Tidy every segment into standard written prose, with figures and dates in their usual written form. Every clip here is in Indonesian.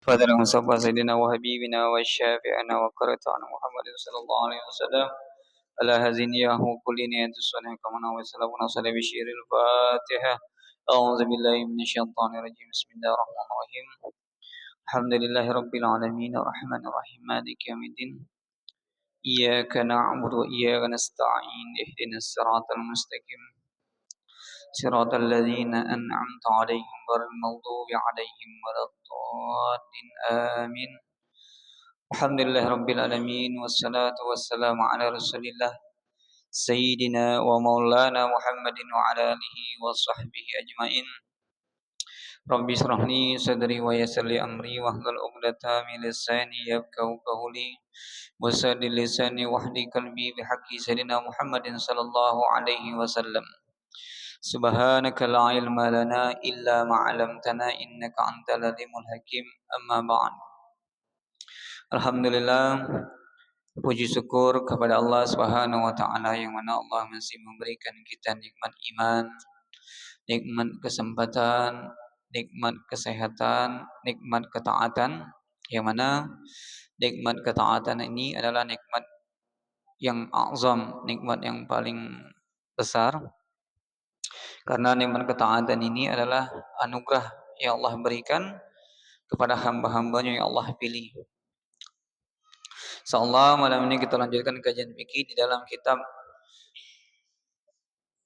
فضل مصطفى سيدنا وحبيبنا وشافعنا وقرة محمد صلى الله عليه وسلم على هذه النية وكل نية الصالحة كما وسلمنا صلى بشير الفاتحة. أعوذ بالله من الشيطان الرجيم. بسم الله الرحمن الرحيم. الحمد لله رب العالمين الرحمن الرحيم مالك يوم الدين. إياك نعبد وإياك نستعين اهدنا الصراط المستقيم صراط الذين أنعمت عليهم غير المغضوب عليهم ولا الضالين آمين. الحمد لله رب العالمين والصلاة والسلام على رسول الله سيدنا ومولانا محمد وعلى آله وصحبه أجمعين. ربي اشرح لي صدري ويسر لي أمري واحلل عقدة من لساني يفقهوا قولي وسدد لساني واهدي قلبي بحق سيدنا محمد صلى الله عليه وسلم. سبحانك لا علم لنا إلا ما علمتنا إنك أنت العليم الحكيم. أما بعد. Alhamdulillah, puji syukur kepada Allah Subhanahu wa taala yang mana Allah masih memberikan kita nikmat iman, nikmat kesempatan, nikmat kesehatan, nikmat ketaatan, yang mana nikmat ketaatan ini adalah nikmat yang azam, nikmat yang paling besar. Karena nikmat ketaatan ini adalah anugerah yang Allah berikan kepada hamba-hambanya yang Allah pilih. Insyaallah malam ini kita lanjutkan kajian fikih di dalam kitab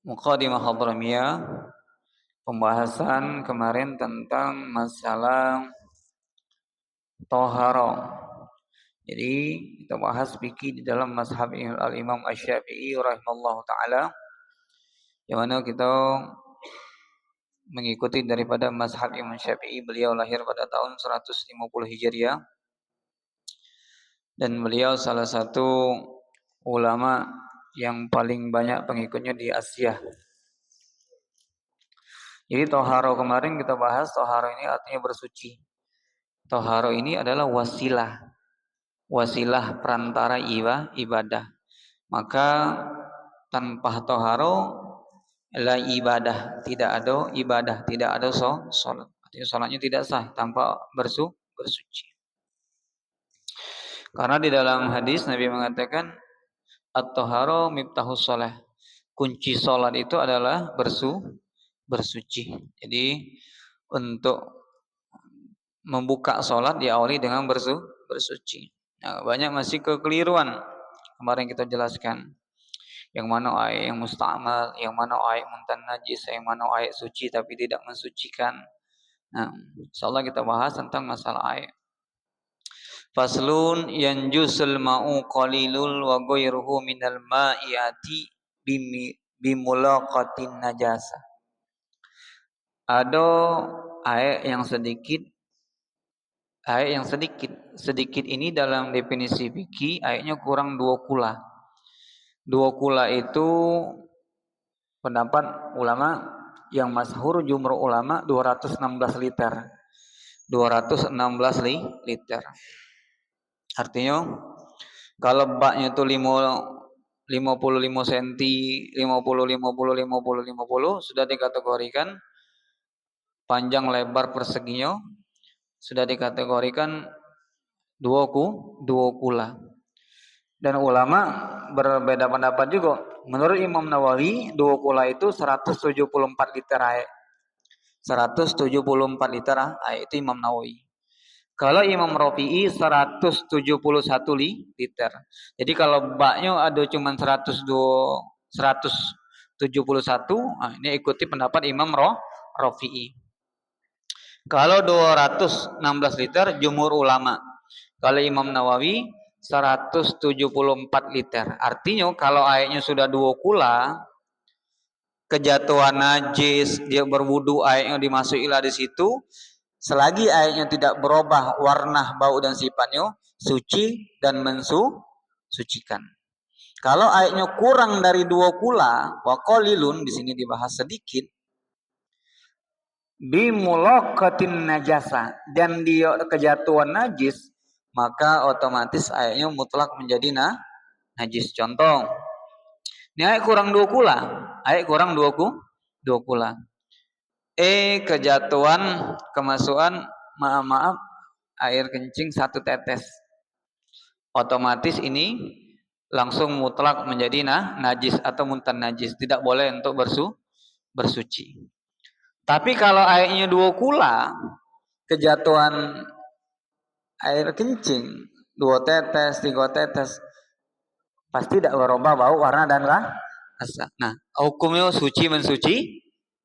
Muqaddimah Hadramiyah. Pembahasan kemarin tentang masalah Taharah. Jadi kita bahas fikih di dalam mazhab al-Imam Asy-Syafi'i rahimallahu taala, yang mana kita mengikuti daripada mazhab Imam Syafi'i. Beliau lahir pada tahun 150 Hijriah dan beliau salah satu ulama yang paling banyak pengikutnya di Asia. Jadi toharo kemarin kita bahas, toharo ini artinya bersuci. Toharo ini adalah wasilah perantara ibadah. Maka tanpa toharo la ibadah, tidak ada ibadah, tidak ada sholat. Artinya sholatnya tidak sah tanpa bersuci. Karena di dalam hadis Nabi mengatakan at-tahara miftahus shalah. Kunci salat itu adalah bersuci. Jadi untuk membuka salat diawali dengan bersuci. Nah, banyak masih kekeliruan. Kemarin kita jelaskan yang mana air yang musta'mal, yang mana air muntan najis, yang mana air suci tapi tidak mensucikan. Nah, insyaallah kita bahas tentang masalah air. Faslun yanjusul ma'u qalilul wa ghairuhu minal ma'iati bimulaqatin najasa. Ada air yang sedikit. Sedikit ini dalam definisi fikih airnya kurang 2 kula. 2 kula itu pendapat ulama yang masyhur jumhur ulama 216 liter. 216 liter. Artinya kalau baknya itu 55 cm, 50 sudah dikategorikan panjang lebar perseginya sudah dikategorikan 2 kula. Dan ulama berbeda pendapat juga. Menurut Imam Nawawi 2 kula itu 174 liter air. 174 liter air itu Imam Nawawi. Kalau Imam Rafi'i 171 liter. Jadi kalau baknya ada cuma 171, ini ikuti pendapat Imam Rafi'i. Kalau 216 liter jumhur ulama. Kalau Imam Nawawi 174 liter. Artinya kalau airnya sudah 2 kula, kejatuhan najis, dia berwudu, airnya dimasukilah di situ. Selagi airnya tidak berubah warna, bau dan sifatnya, suci dan mensucikan. Kalau airnya kurang dari 2 kula, wa qalilun di sini dibahas sedikit, bimulaqatin najasa, dan dia kejatuhan najis, maka otomatis airnya mutlak menjadi najis. Contoh, ini air kurang 2 kula, kejatuhan kemasukan, maaf, air kencing 1 tetes, otomatis ini langsung mutlak menjadi najis atau muntan najis, tidak boleh untuk bersuci. Tapi kalau airnya 2 kula, kejatuhan air kencing 2 tetes, 3 tetes, pasti tidak berubah bau, warna dan rasa. Nah, hukumnya suci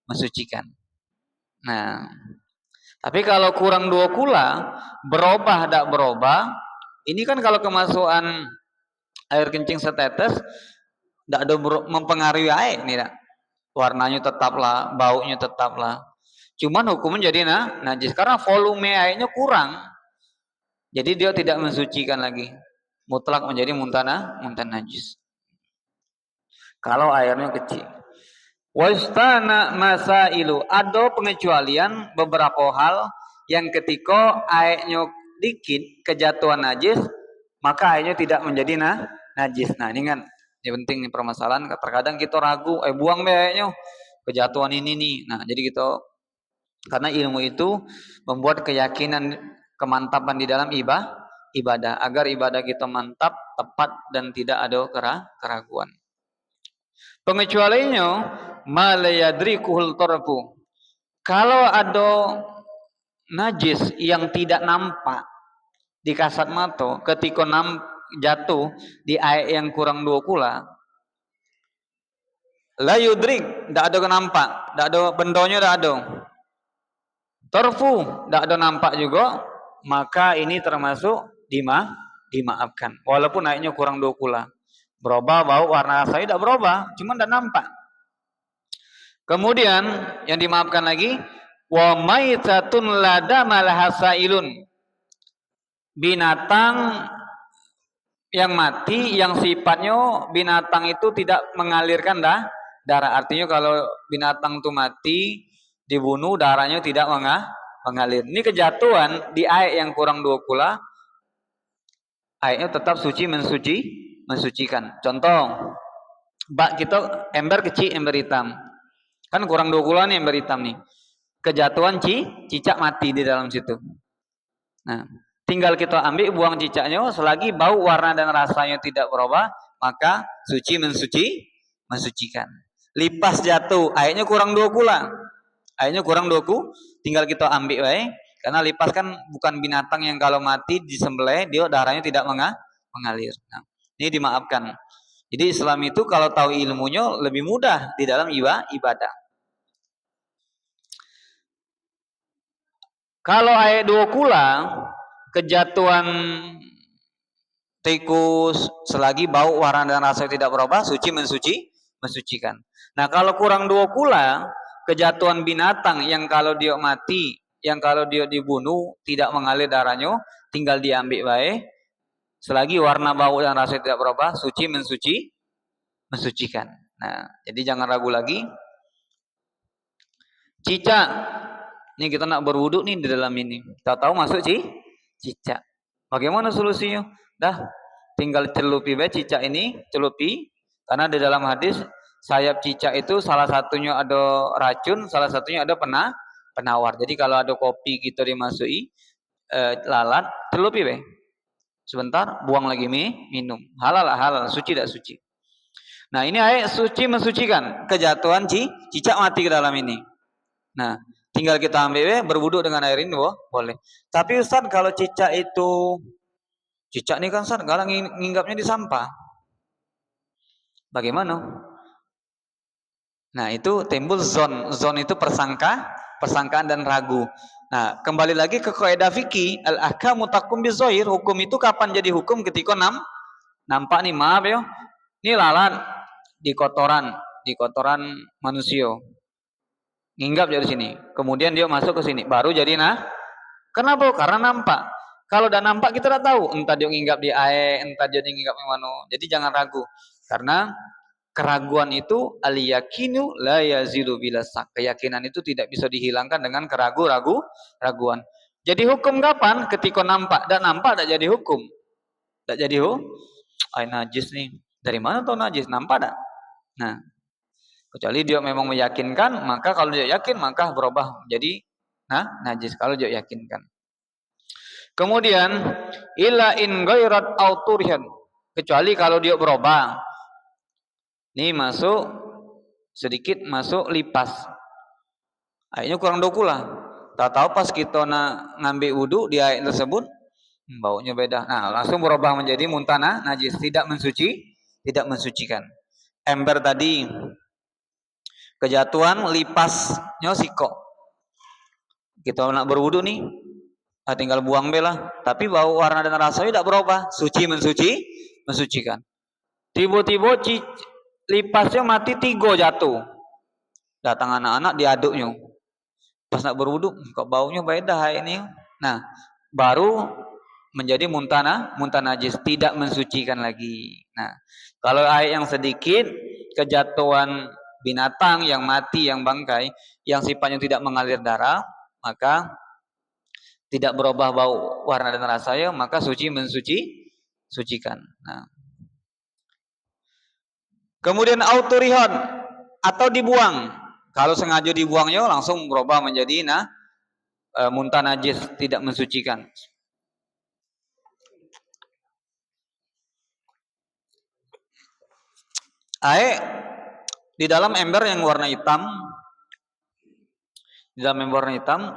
mensucikan. Nah, tapi kalau kurang 2 kula, berubah tidak berubah, ini kan kalau kemasukan air kencing setetes tidak ada mempengaruhi air nih, tak? Warnanya tetaplah, baunya tetaplah. Cuman hukumnya jadi najis karena volume airnya kurang. Jadi dia tidak mensucikan lagi. Mutlak menjadi muntan najis. Kalau airnya kecil. Wastana masailu, ada pengecualian beberapa hal yang ketika airnya dikit kejatuhan najis, maka airnya tidak menjadi najis. Nah, ini kan yang penting nih permasalahan. Terkadang kita ragu, buang deh airnya, kejatuhan ini nih. Nah, jadi kita karena ilmu itu membuat keyakinan, kemantapan di dalam ibadah agar ibadah kita mantap, tepat dan tidak ada keraguan. Pengecualiannya malayadrikuhul torfu. Kalau ada najis yang tidak nampak di kasat mata ketika jatuh di air yang kurang 2 kula, la yudrik, tidak ada nampak, tidak ada bendonya, tidak ada. Torfu, tidak ada nampak juga, maka ini termasuk dimaafkan. Walaupun airnya kurang 2 kula. Berubah bau, warna rasanya tidak berubah, cuma tidak nampak. Kemudian yang dimaafkan lagi, wa maitatun ladama lahasailun. Binatang yang mati yang sifatnya binatang itu tidak mengalirkan darah. Artinya kalau binatang itu mati dibunuh, darahnya tidak mengalir. Ini kejatuhan di air yang kurang 2 kula, airnya tetap mensucikan. Contoh, bak kita ember kecil, ember hitam. Kan kurang 2 kula nih ember hitam nih. Kejatuhan cicak mati di dalam situ. Nah, tinggal kita ambil, buang cicaknya, selagi bau, warna dan rasanya tidak berubah, maka mensucikan. Lipas jatuh, airnya kurang 2 kula. Airnya kurang 2 kula, tinggal kita ambil baik. Karena lipas kan bukan binatang yang kalau mati disembelih dia darahnya tidak mengalir. Nah, ini dimaafkan. Jadi Islam itu kalau tahu ilmunya lebih mudah di dalam ibadah. Kalau air 2 kula, kejatuhan tikus, selagi bau, warna dan rasa tidak berubah, mensucikan. Nah, kalau kurang 2 kula, kejatuhan binatang yang kalau dia mati, yang kalau dia dibunuh tidak mengalir darahnya, tinggal diambil baik. Selagi warna, bau dan rasa tidak berubah, mensucikan. Nah, jadi jangan ragu lagi. Cicak, ini kita nak berwuduk nih di dalam ini. Tahu-tahu masuk cicak. Bagaimana solusinya? Dah, tinggal celupi cicak ini, celupi. Karena di dalam hadis sayap cicak itu salah satunya ada racun, salah satunya ada penawar. Jadi kalau ada kopi kita dimasuki lalat, celupi sebentar, buang lagi minum. Halal, suci tidak suci. Nah, ini air suci mensucikan. Kejatuhan cicak mati ke dalam ini. Nah, tinggal kita ambil berwuduk dengan air ini, boleh. Tapi Ustaz, kalau cicak ini kan Ustaz, kalau nginggapnya di sampah, bagaimana? Nah, itu timbul zon itu persangkaan dan ragu. Nah, kembali lagi ke kaidah fikih, al-ahkamu takum bizohir. Hukum itu kapan jadi hukum? Ketika nampak nih, maaf ya, ini lalat di kotoran manusia, nginggap dari sini, kemudian dia masuk ke sini, baru jadi kenapa? Karena nampak. Kalau udah nampak kita udah tahu, entah dia nginggap di air, entah dia nginggap di mana. Jadi jangan ragu, karena keraguan itu al-yakinu la yazilu bila syak. Keyakinan itu tidak bisa dihilangkan dengan raguan. Jadi hukum kapan? Ketika nampak. Dan nampak tak jadi hukum. Tak jadi najis nih. Dari mana tahu najis? Nampak tak? Nah, kecuali dia memang meyakinkan, maka kalau dia yakin maka berubah menjadi najis kalau dia yakinkan. Kemudian illa in ghairat au turhan, kecuali kalau dia berubah. Nih masuk sedikit masuk lipas. Airnya kurang 2 kula. Tak tahu pas kita ngambil wudu di air tersebut baunya beda. Nah, langsung berubah menjadi muntana najis, tidak mensucikan. Ember tadi kejatuhan lipasnya siko. Kita nak berwudu nih, tinggal buang bela, tapi bau warna dan rasanya tidak berubah, mensucikan. Tiba-tiba lipasnya mati 3 jatuh. Datang anak-anak diaduknya. Pas nak berwudu, kok baunya beda ini. Nah, baru menjadi muntana najis, tidak mensucikan lagi. Nah, kalau air yang sedikit, kejatuhan binatang yang mati, yang bangkai, yang sifatnya tidak mengalir darah, maka tidak berubah bau, warna dan rasanya, maka mensucikan. Nah. Kemudian auturihon atau dibuang. Kalau sengaja dibuangnya langsung berubah menjadi muntah najis, tidak mensucikan. Air di dalam ember yang warna hitam,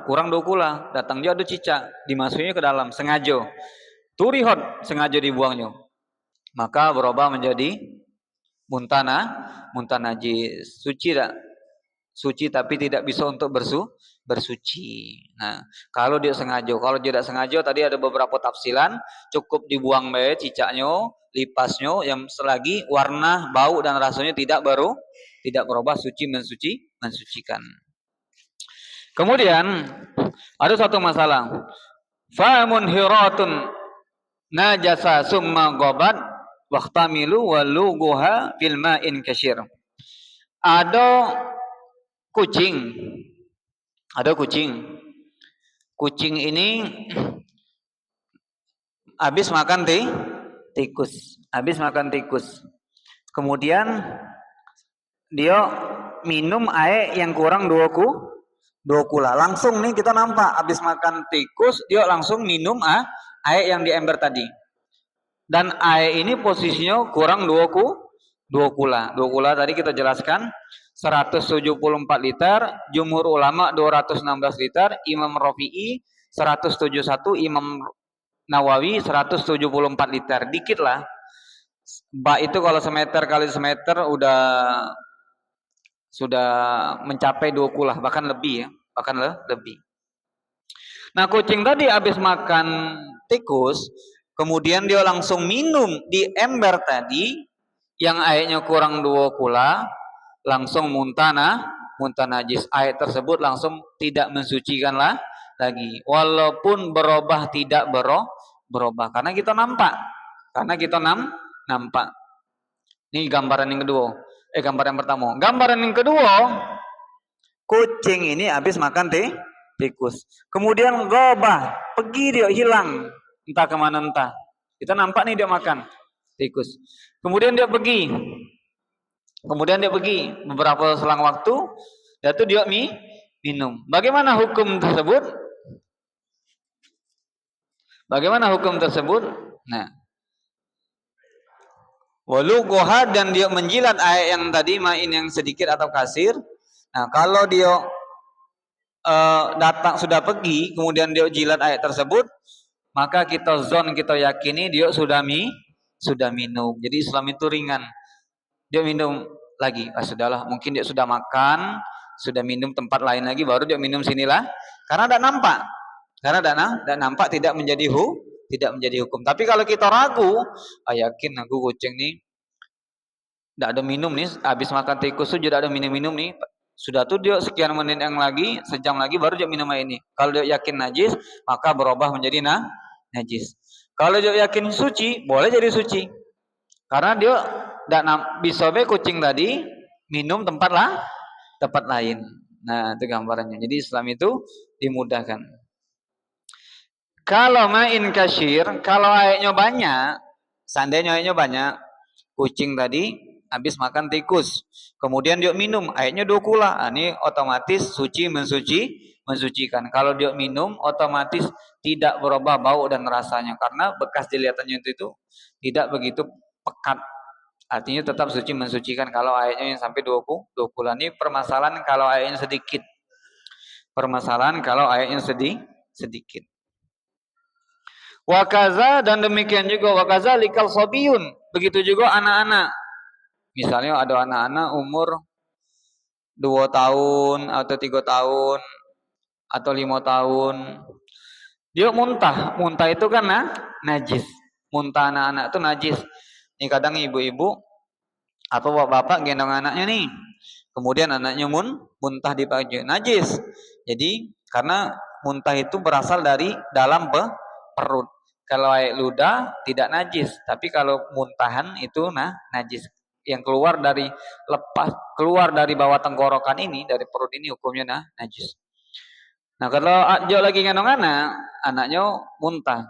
kurang 2 kula, datang dia ada cicak, dimasukinnya ke dalam sengaja. Turihon, sengaja dibuangnya. Maka berubah menjadi muntah najis. Suci tak? Suci tapi tidak bisa untuk bersuci. Nah, kalau dia sengaja, kalau tidak sengaja tadi ada beberapa tafsilan, cukup dibuang bae cicaknya, lipasnya, yang selagi warna, bau dan rasanya tidak berubah, mensucikan. Kemudian ada satu masalah. Fa munhiratun najasa summa ghabat waqtamilu waluguha fil ma'in kasyir. Ada kucing. Kucing ini habis makan tikus. Kemudian dia minum air yang kurang 2 kula. Langsung nih kita nampak habis makan tikus dia langsung minum air yang di ember tadi. Dan air ini posisinya kurang 2 kula. 2 kula tadi kita jelaskan 174 liter, jumhur ulama 216 liter, Imam Rafi'i 171, Imam Nawawi 174 liter. Dikit lah. Bak itu kalau semeter kali semeter sudah mencapai 2 kula, bahkan lebih ya, lebih. Nah, kucing tadi habis makan tikus, kemudian dia langsung minum di ember tadi yang airnya kurang 2 kula, langsung muntah najis. Air tersebut langsung tidak mensucikan lagi, walaupun berubah tidak berubah, karena kita nampak. Ini gambaran yang kedua. Gambaran yang pertama. Gambaran yang kedua, kucing ini habis makan tikus. Kemudian gobah, pergi dia hilang. Entah kemana entah. Kita nampak nih dia makan tikus. Kemudian dia pergi. Beberapa selang waktu, dia minum. Bagaimana hukum tersebut? Nah, waluguha, dan dia menjilat air yang tadi main yang sedikit atau kasir. Nah, kalau dia datang sudah pergi, kemudian dia jilat air tersebut, maka kita yakini dia sudah minum. Jadi Islam itu ringan. Dia minum lagi, sudahlah, mungkin dia sudah makan, sudah minum tempat lain lagi, baru dia minum sinilah, karena tidak nampak, tidak menjadi hukum. Tapi kalau kita ragu, yakin aku kucing nih tidak ada minum nih, habis makan tikus sudah ada minum nih, sudah tuh dia sekian menit yang lagi, sejam lagi baru dia minum air ini. Kalau dia yakin najis, maka berubah menjadi najis. Kalau dia yakin suci, boleh jadi suci, karena dia tidak bisa kucing tadi minum tempat lain. Nah, itu gambarannya. Jadi Islam itu dimudahkan. Kalau main kasyir, kalau airnya banyak, seandainya airnya banyak, kucing tadi habis makan tikus, kemudian dia minum airnya 2 kula, ini otomatis mensucikan. Kalau dia minum otomatis tidak berubah bau dan rasanya karena bekas jilatannya itu tidak begitu pekat. Artinya tetap suci mensucikan kalau airnya yang sampai 20 bulan. Ini permasalahan kalau airnya sedikit. Permasalahan kalau airnya sedikit. Wakaza dan demikian juga wakaza likal sobiyun. Begitu juga anak-anak. Misalnya ada anak-anak umur 2 tahun atau 3 tahun atau 5 tahun. Dia muntah. Muntah itu kan najis. Muntah anak-anak itu najis. Ini kadang ibu-ibu atau bapak gendong anaknya nih. Kemudian anaknya muntah di baju najis. Jadi karena muntah itu berasal dari dalam perut. Kalau air ludah tidak najis, tapi kalau muntahan itu najis. Yang keluar dari bawah tenggorokan ini, dari perut ini hukumnya najis. Nah, kalau dia lagi gendong anaknya muntah.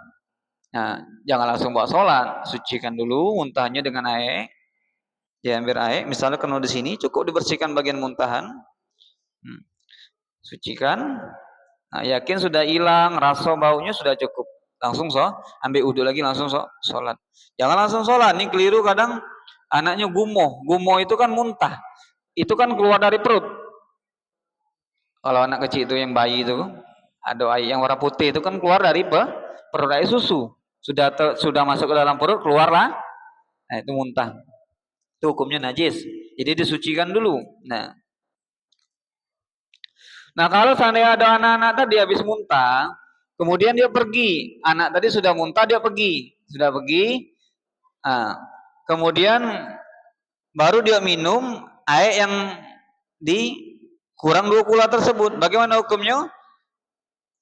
Nah, jangan langsung bawa sholat, sucikan dulu muntahnya dengan air. Diambil air, misalnya kena di sini, cukup dibersihkan bagian muntahan. Sucikan. Nah, yakin sudah hilang, rasa baunya sudah cukup. Langsung ambil uduk lagi langsung sholat. Jangan langsung sholat, ini keliru kadang anaknya gumoh. Gumoh itu kan muntah. Itu kan keluar dari perut. Kalau anak kecil itu yang bayi itu, ada air yang warna putih itu kan keluar dari perut, air susu. Sudah masuk ke dalam perut, keluarlah. Nah, itu muntah. Itu hukumnya najis. Jadi disucikan dulu. Nah, kalau seandainya ada anak-anak tadi habis muntah, kemudian dia pergi. Anak tadi sudah muntah, dia pergi. Sudah pergi. Nah, kemudian baru dia minum air yang kurang 2 kula tersebut. Bagaimana hukumnya?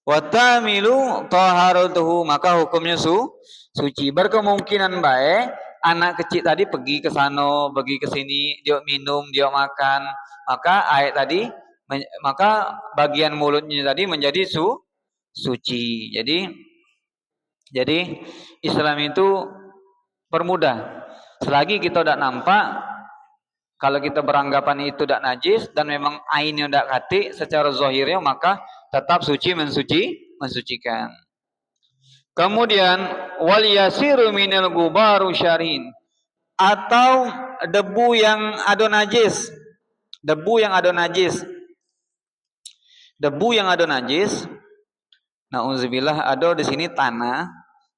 Watamilu taharatuhu, maka hukumnya suci. Berkemungkinan baik anak kecil tadi pergi ke sana, pergi ke sini, dia minum, dia makan, maka air tadi maka bagian mulutnya tadi menjadi suci. Jadi Islam itu permudah. Selagi kita tidak nampak, kalau kita beranggapan itu tidak najis dan memang ainnya tidak kati secara zahirnya, maka tetap suci mensucikan. Kemudian wal yasiru minal gubaru syarin, atau debu yang ada najis. Debu yang ada najis. Nauzubillah, ada di sini tanah.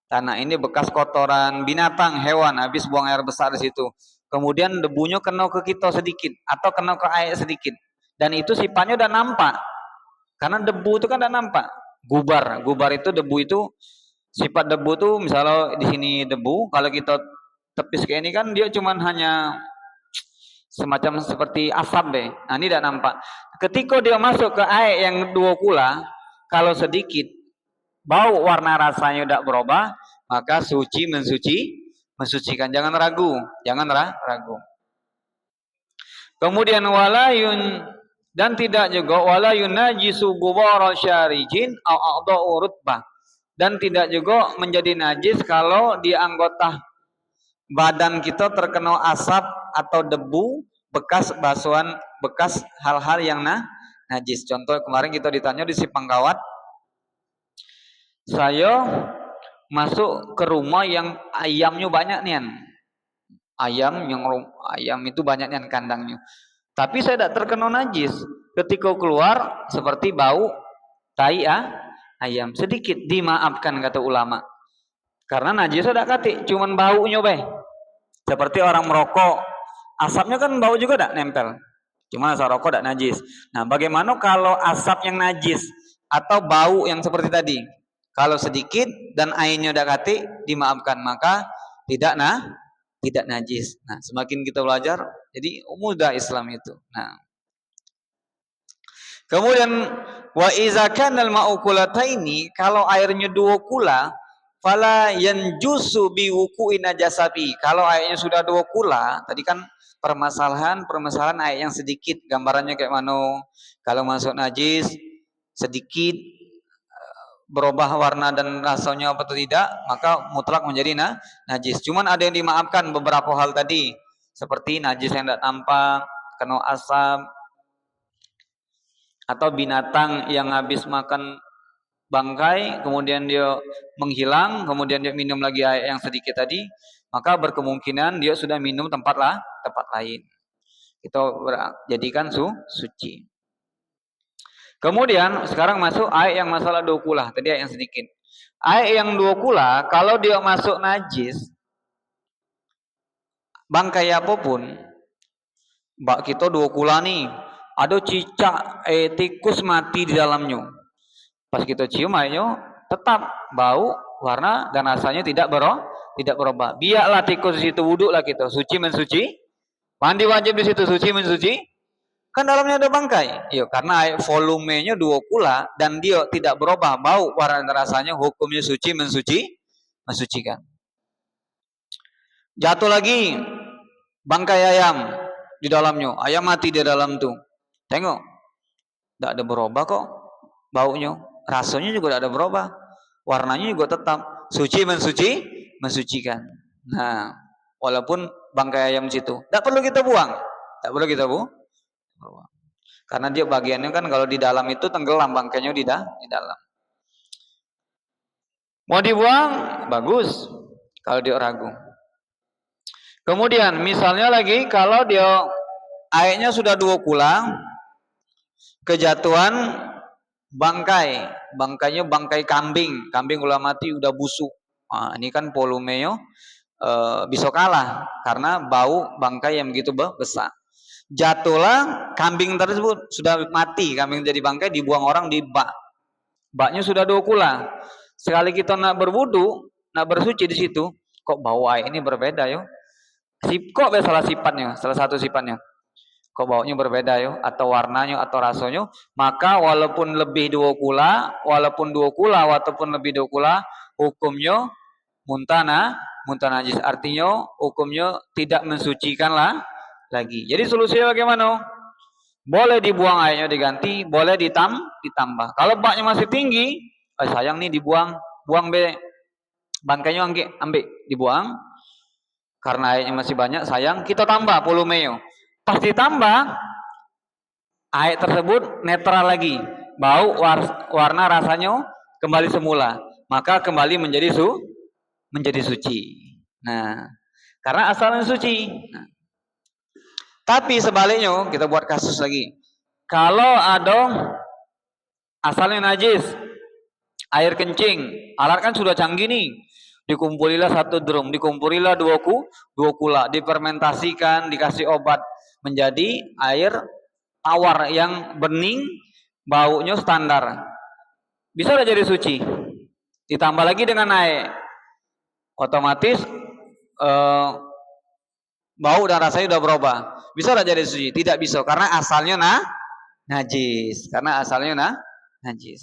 Tanah ini bekas kotoran binatang, hewan, habis buang air besar di situ. Kemudian debunya kena ke kita sedikit atau kena ke air sedikit. Dan itu sifatnya udah nampak. Karena debu itu kan udah nampak. Gubar itu debu itu, sifat debu itu misalnya di sini debu, kalau kita tepis kayak ini kan dia cuman hanya semacam seperti asap deh. Nah, ini tidak nampak. Ketika dia masuk ke air yang 2 kula, kalau sedikit bau warna rasanya tidak berubah, maka suci mensucikan. Jangan ragu. Kemudian walayun, dan tidak juga walayun najisu gubar syarijin au a'dha'u rutbah, dan tidak juga menjadi najis kalau di anggota badan kita terkena asap atau debu bekas basuhan, bekas hal-hal yang najis. Contoh kemarin kita ditanya di Sipangkawat, saya masuk ke rumah yang ayamnya banyak nian. Ayam itu banyak nian kandangnya. Tapi saya tidak terkena najis. Ketika keluar seperti bau tai ayam, sedikit dimaafkan kata ulama. Karena najis sudah kati, cuman baunya bae. Seperti orang merokok, asapnya kan bau juga tidak nempel. Cuma asap rokok tidak najis. Nah, bagaimana kalau asap yang najis atau bau yang seperti tadi? Kalau sedikit dan airnya udah kati, dimaafkan, maka tidak najis. Nah, semakin kita belajar, jadi mudah Islam itu. Nah, kemudian wa iza kana al-ma'u kulataini, kalau airnya 2 kula, fala yanjusu bi wuku'i najasabi. Kalau airnya sudah 2 kula, tadi kan permasalahan air yang sedikit, gambarannya kayak mana? Kalau masuk najis sedikit, berubah warna dan rasanya atau tidak, maka mutlak menjadi najis. Cuman ada yang dimaafkan beberapa hal tadi, seperti najis yang tidak tampak, kena asap, atau binatang yang habis makan bangkai kemudian dia menghilang, kemudian dia minum lagi air yang sedikit tadi, maka berkemungkinan dia sudah minum tempat lain. Kita jadikan suci. Kemudian sekarang masuk air yang masalah dokulah, tadi air yang sedikit. Air yang dokulah kalau dia masuk najis, bangkai apapun, bak kita dokulah nih, ada cicak tikus mati di dalamnya. Pas kita cium airnya tetap bau, warna dan rasanya tidak berubah. Biarlah tikus di situ, wuduklah kita, suci mensuci. Mandi wajib di situ, suci mensuci. Kan dalamnya ada bangkai. Iya, karena air volumenya 2 kula dan dia tidak berubah bau, warna dan rasanya, hukumnya suci mensucikan. Jatuh lagi bangkai ayam di dalamnya, ayam mati di dalam tuh. Tengok, tidak ada berubah kok baunya, rasanya juga tidak ada berubah, warnanya juga tetap, suci mensucikan. Nah, walaupun bangkai ayam situ, tidak perlu kita buang, tidak perlu kita buang. Karena dia bagiannya kan kalau di dalam itu tenggelam bangkainya di dalam. Mau dibuang bagus kalau dia ragu. Kemudian misalnya lagi kalau dia airnya sudah 2 kula, kejatuhan bangkainya bangkai kambing ulah mati udah busuk. Nah, ini kan volumenya bisa kalah karena bau bangkai yang begitu besar. Jatuhlah kambing tersebut, sudah mati, kambing jadi bangkai, dibuang orang di bak. Baknya sudah 2 kula. Sekali kita nak berwudu, nak bersuci di situ, kok bau air ini berbeda yo. Kok salah sifatnya, salah satu sifatnya. Kok baunya berbeda yo, atau warnanya atau rasanya, maka walaupun lebih 2 kula, walaupun lebih 2 kula, hukumnya muntah najis. Artinya hukumnya tidak mensucikan lagi. Jadi solusinya bagaimana? Boleh dibuang airnya, diganti, boleh ditambah. Kalau baknya masih tinggi, sayang nih dibuang, buang be. Bangkainya ambil, dibuang. Karena airnya masih banyak, sayang, kita tambah volumenya. Pas ditambah, air tersebut netral lagi. Bau, warna, rasanya kembali semula. Maka kembali menjadi suci. Nah, karena asalnya suci. Nah, tapi sebaliknya, kita buat kasus lagi. Kalau ada asalnya najis, air kencing, alat kan sudah canggih nih. Dikumpulilah 1 drum, dikumpulilah 2 kula, difermentasikan, dikasih obat menjadi air tawar yang bening, baunya standar. Bisa udah jadi suci. Ditambah lagi dengan air, otomatis bau dan rasanya udah berubah. Bisa udah jadi suci? Tidak bisa, karena asalnya najis. Najis.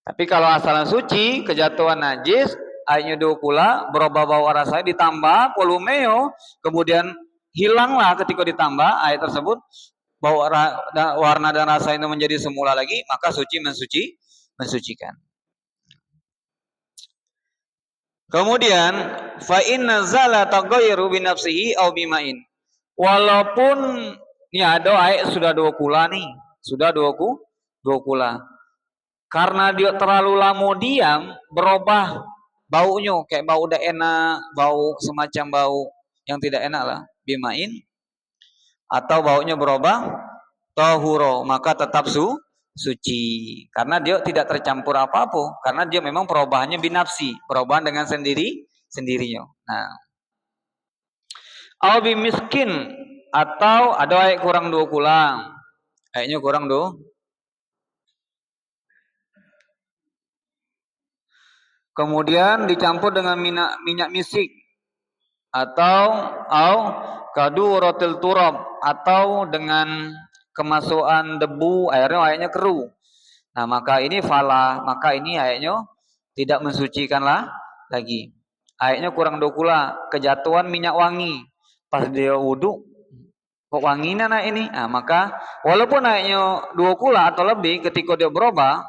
Tapi kalau asalnya suci, kejatuhan najis, airnya 2 kula, berubah bau rasanya, ditambah volumenya, kemudian hilanglah ketika ditambah air tersebut, bau warna dan rasa itu menjadi semula lagi, maka suci mensucikan. Kemudian fa inna zala taghayyaru bi nafsihi aw bima'in. Walaupun ini ada air sudah 2 kula nih, sudah 2 kula. Karena dia terlalu lama diam, berubah baunya, kayak bau udah enak, bau semacam bau yang tidak enak lah, bima'in, atau baunya berubah tahuro, maka tetap suci, karena dia tidak tercampur apa-apa, karena dia memang perubahannya binafsi, perubahan dengan sendirinya. Nah, au miskin, atau ada air kurang 2 kula, airnya kurang 2. Kemudian dicampur dengan minyak misik, atau kadu rotil turab, atau dengan kemasukan debu, airnya keruh. Nah, maka ini airnya tidak mensucikan lagi. Airnya kurang 2 kula, kejatuhan minyak wangi. Pas dia wudu, kok wanginya ini? Nah, maka walaupun airnya 2 kula atau lebih, ketika dia berubah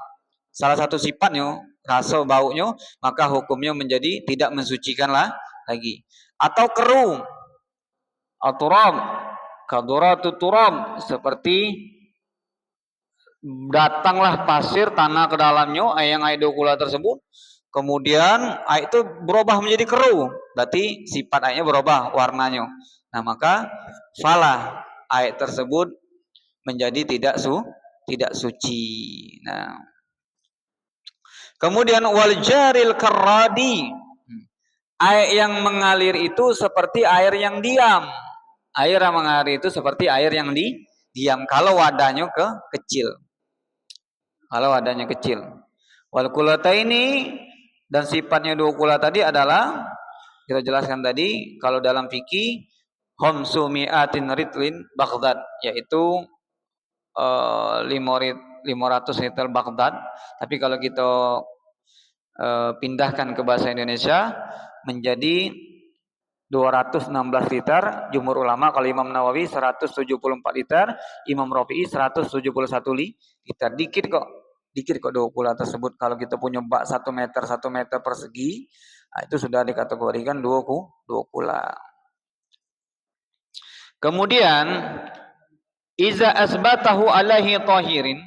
salah satu sifatnya, rasa baunya, maka hukumnya menjadi tidak mensucikan lagi. Atau keruh, al-turab, kaduratu turab, seperti Datanglah pasir tanah ke dalamnya yang air dokula tersebut, kemudian air itu berubah menjadi keruh, berarti sifat airnya berubah warnanya. Nah maka falah, air tersebut menjadi tidak suci. Nah kemudian wal jaril karradi, air yang mengalir itu seperti air yang diam. Air yang mengalir itu seperti air yang diam kalau wadahnya kecil. Kalau wadahnya kecil. Wal kulataini, dan sifatnya dua kula tadi adalah kita jelaskan tadi kalau dalam fikih khamsu mi'atin ritlin Baghdad, yaitu 500 liter Baghdad. Tapi kalau kita pindahkan ke bahasa Indonesia menjadi 216 liter jumhur ulama. Kalau Imam Nawawi 174 liter, Imam Rafi'i 171 liter. Dikit kok 2 kula tersebut. Kalau kita punya bak 1 meter persegi, nah itu sudah dikategorikan 2 kula. Kemudian iza asbatahu alaihi tahirin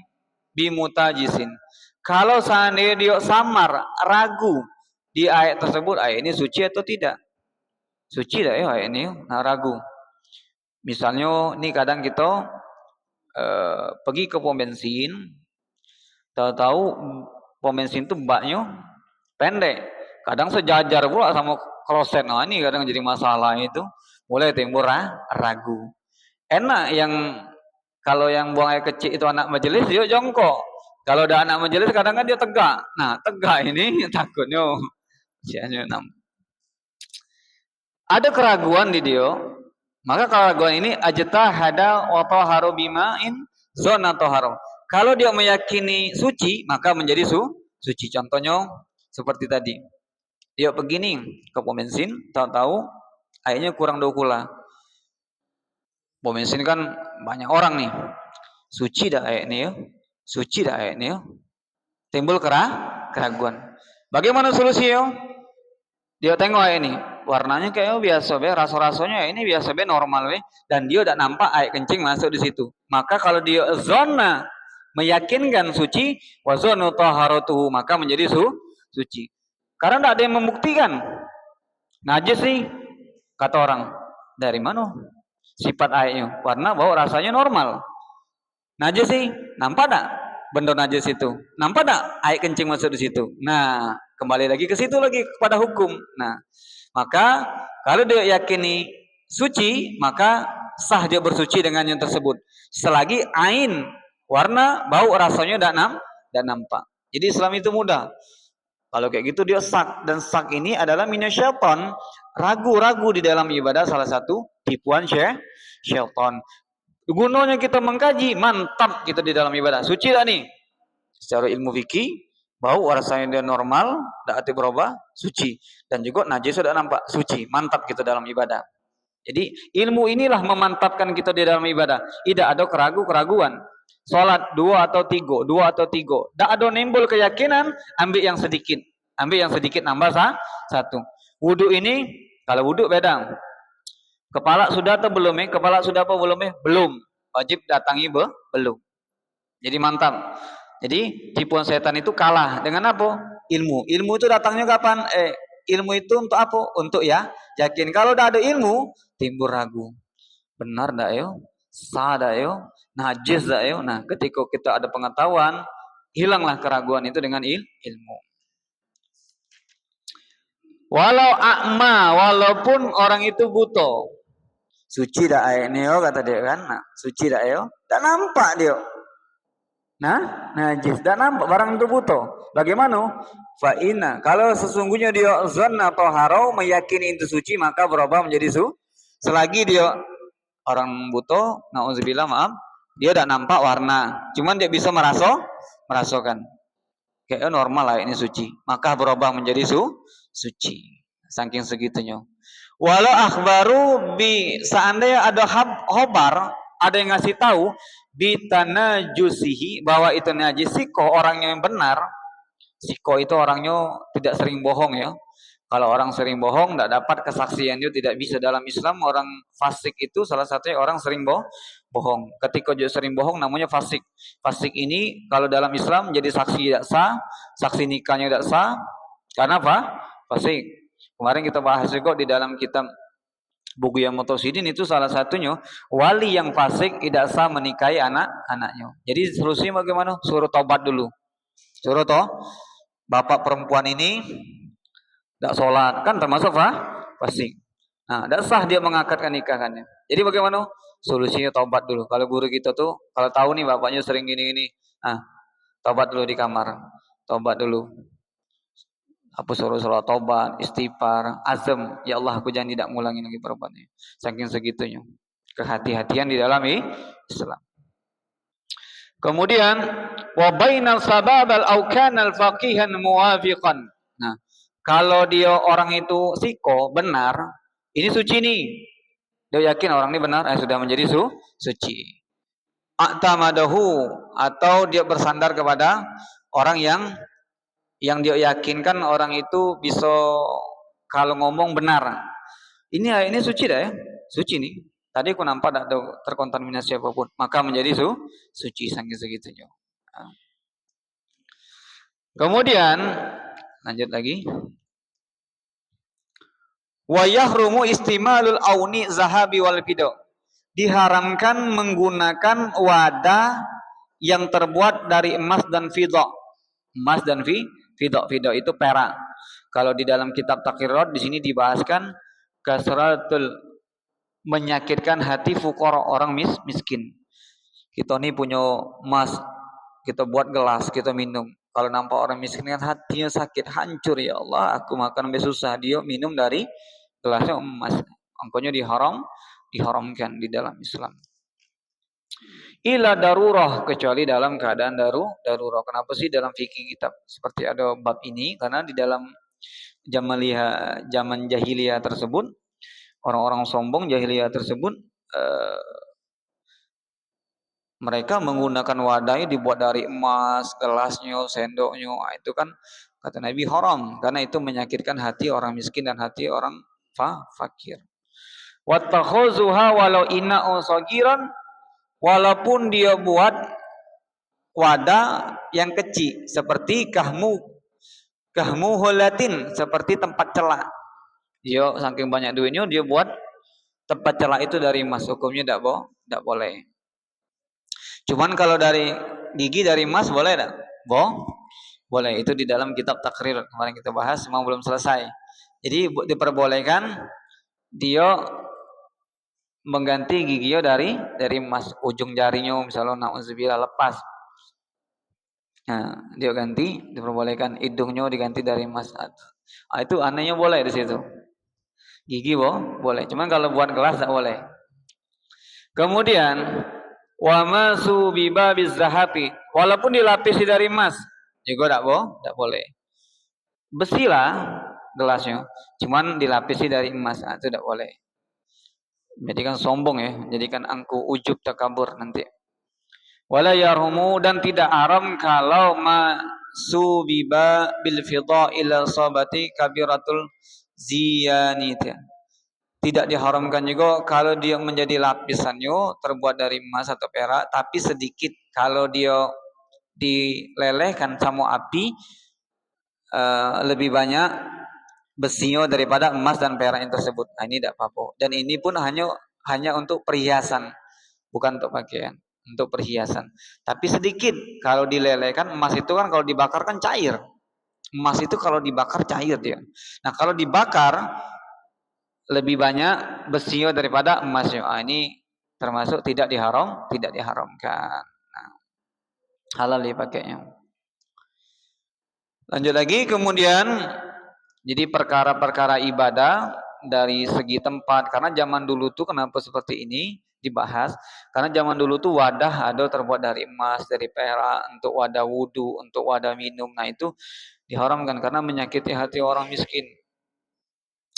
bimutajisin, kalau seandainya dia samar, ragu di ayat tersebut, ayat ini suci atau tidak? Suci dah ya ayat ini, nah ragu. Misalnya nih kadang kita pergi ke pom bensin, tahu-tahu pom bensin itu baknya pendek, kadang sejajar pula sama kloset. Nah ini kadang jadi masalah itu, mulai timbul ragu. Enak yang kalau yang buang air kecil itu anak majelis, dia jongkok. Kalau ada anak majelis kadang kan dia tegak. Nah tegak ini takutnya ada keraguan di dia. Maka keraguan ini ajtahada wa taharu bima'in zona toharo. Kalau dia meyakini suci, maka menjadi suci. Contohnya seperti tadi. Dia begini ke pom bensin, tahu-tahu airnya kurang 2 kula. Pom bensin kan banyak orang nih. Suci dah air ini ya. Suci dah air ini ya. Timbul keraguan. Bagaimana solusinya? Dia tengok air ini, warnanya kayak biasa be, rasa-rasanya ini biasa be, normal be, dan dia udah nampak air kencing masuk di situ. Maka kalau dia zona meyakinkan suci, wa zonu taharatuhu, maka menjadi suci. Karena tidak ada yang membuktikan. Najis sih kata orang. Dari mana? Sifat airnya, warna, bau, rasanya normal. Najis sih, nampak tak benda najis itu? Nampak tak air kencing masuk di situ? Nah, kembali lagi ke situ lagi kepada hukum. Nah, maka kalau dia yakini suci, maka sah dia bersuci dengan yang tersebut. Selagi ain, warna, bau, rasanya tidak nampak. Jadi Islam itu mudah. Kalau kayak gitu dia sak, dan sak ini adalah minasyaiton, ragu-ragu di dalam ibadah, salah satu tipuan syaitan. Gunanya kita mengkaji, mantap kita di dalam ibadah. Suci tak nih? Secara ilmu fikih, bau rasanya dia normal, tidak hati berubah, suci. Dan juga najis sudah nampak, suci. Mantap kita dalam ibadah. Jadi ilmu inilah memantapkan kita di dalam ibadah. Tidak ada keraguan. Sholat 2 atau 3, 2 atau 3. Tidak ada nimbul keyakinan, ambil yang sedikit. Ambil yang sedikit, nambah 1. Wudhu ini, kalau wudhu beda. Kepala sudah atau belum ya? Kepala sudah apa belum ya? Belum. Wajib datangi belum. Jadi mantap. Jadi tipuan setan itu kalah dengan apa? Ilmu. Ilmu itu datangnya kapan? Ilmu itu untuk apa? Untuk yakin. Kalau tidak ada ilmu, timbul ragu. Benar tak ya? Sah tak ya? Najis tak ya? Nah, ketika kita ada pengetahuan, hilanglah keraguan itu dengan ilmu. Walau akma, walaupun orang itu buta. Suci tak air ni kata dia kan? Nah, suci tak ya? Tak nampak dia. Nah, najis, tak nampak barang itu buta. Bagaimana? Fa'ina, kalau sesungguhnya dia zanna tahara, meyakini itu suci, maka berubah menjadi selagi dia orang buta, nauzubillah, maaf, dia tak nampak warna, cuman dia bisa merasakan. Kayak normal lah ini suci, maka berubah menjadi suci. Saking segitunya. Walau akhbaru bi, seandainya ada khobar, ada yang ngasih tahu bitanajusihi, bahwa itu najis, siko orangnya yang benar. Siko itu orangnya tidak sering bohong ya. Kalau orang sering bohong, tidak dapat kesaksian itu tidak bisa. Dalam Islam orang fasik itu salah satunya orang sering bohong. Ketika dia sering bohong namanya fasik. Fasik ini kalau dalam Islam jadi saksi tidak sah, saksi nikahnya tidak sah. Karena apa? Fasik. Kemarin kita bahas juga di dalam kitab Buku yang Motosidin itu salah satunya wali yang fasik tidak sah menikahi anak-anaknya. Jadi solusinya bagaimana? Suruh tobat dulu. Suruh toh bapak perempuan ini tidak sholat kan termasuk fasik. Nah, tidak sah dia mengakadkan nikahannya. Jadi bagaimana? Solusinya tobat dulu. Kalau guru kita tuh kalau tahu nih bapaknya sering gini-gini, tobat dulu di kamar. Tobat dulu. Apa suruh sholat tobat, istighfar, azam. Ya Allah, aku jangan tidak ngulangi lagi perbuatannya. Saking segitunya. Kehati-hatian di dalam Islam. Kemudian wa bainal sababal au kanal faqihan muwafiqan. Nah, kalau dia orang itu siko benar, ini suci nih. Dia yakin orang ini benar, sudah menjadi suci. A'tamadahu atau dia bersandar kepada orang yang dia yakinkan orang itu bisa kalau ngomong benar. Ini suci dah ya, suci nih. Tadi aku nampak tak ada terkontaminasi apapun, maka menjadi suci saking segitunya. Kemudian lanjut lagi. Wa yahrumu istimalul auni zahabi wal fido. Diharamkan menggunakan wadah yang terbuat dari emas dan fiddah. Emas dan fiddah. Fiddah itu perak. Kalau di dalam kitab Taqirat di sini dibahaskan kasratul menyakitkan hati fuqara orang miskin. Kita ini punya emas, kita buat gelas, kita minum. Kalau nampak orang miskin kan hatinya sakit, hancur, ya Allah, aku makan sampai susah, dia minum dari gelasnya emas. Angkanya diharamkan di dalam Islam. Ila darurah, kecuali dalam keadaan darurah. Kenapa sih dalam fikih kitab seperti ada bab ini? Karena di dalam zaman jahiliyah tersebut, orang-orang sombong jahiliyah tersebut mereka menggunakan wadahnya dibuat dari emas, gelasnya, sendoknya. Itu kan kata Nabi haram karena itu menyakitkan hati orang miskin dan hati orang fakir. Wattakhuzuha walau inna'u sagiran, walaupun dia buat wadah yang kecil seperti kahmu hulatin, seperti tempat celak. Dia saking banyak duitnya dia buat tempat celak itu dari emas, hukumnya tidak boleh. Cuman kalau dari gigi dari emas boleh tak? Boleh. Itu di dalam kitab Takrir kemarin kita bahas, memang belum selesai. Jadi diperbolehkan dia mengganti giginya dari emas, ujung jarinya misalnya na'udzubillah lepas. Nah, dia ganti, diperbolehkan hidungnya diganti dari emas. Itu anehnya boleh di situ. Gigi boleh. Cuman kalau buat gelas tak boleh. Kemudian wa masu bibabiz zahabi, walaupun dilapisi dari emas juga tak boleh. Besi lah gelasnya, cuman dilapisi dari emas, itu tidak boleh. Jadikan sombong ya, jadikan angku, ujub, takabur nanti. Wala yarhumu, dan tidak haram kalau masubiba bil fidda ila sabati kabiratul ziyanita. Tidak diharamkan juga kalau dia menjadi lapisannya terbuat dari emas atau perak, tapi sedikit. Kalau dia dilelehkan sama api, lebih banyak besinya daripada emas dan perak yang tersebut. Nah, ini tidak apa-apa. Dan ini pun hanya untuk perhiasan, bukan untuk pakaian, untuk perhiasan. Tapi sedikit. Kalau dilelehkan, emas itu kan kalau dibakar kan cair. Emas itu kalau dibakar cair dia. Nah, kalau dibakar lebih banyak besinya daripada emasnya. Ini termasuk tidak diharamkan. Nah, halal dipakainya. Lanjut lagi, kemudian jadi perkara-perkara ibadah dari segi tempat, karena zaman dulu tuh kenapa seperti ini dibahas, karena zaman dulu tuh wadah ada terbuat dari emas, dari perak, untuk wadah wudu, untuk wadah minum. Nah, itu diharamkan karena menyakiti hati orang miskin.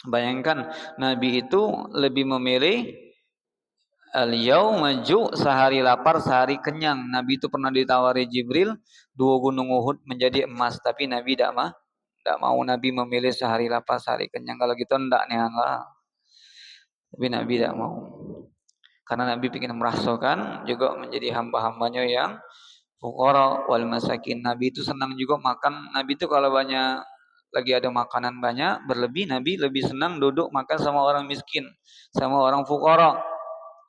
Bayangkan Nabi itu lebih memilih al-yauma ju', sehari lapar sehari kenyang. Nabi itu pernah ditawari Jibril 2 gunung Uhud menjadi emas, tapi Nabi tidak Tidak mau Nabi memilih sehari lapar sehari kenyang. Kalau gitu enggak nih Allah. Tapi Nabi tidak mau. Karena Nabi ingin merasakan juga menjadi hamba-hambanya yang fuqara wal masakin. Nabi itu senang juga makan. Nabi itu kalau banyak lagi ada makanan banyak berlebih, Nabi lebih senang duduk makan sama orang miskin, sama orang fuqara.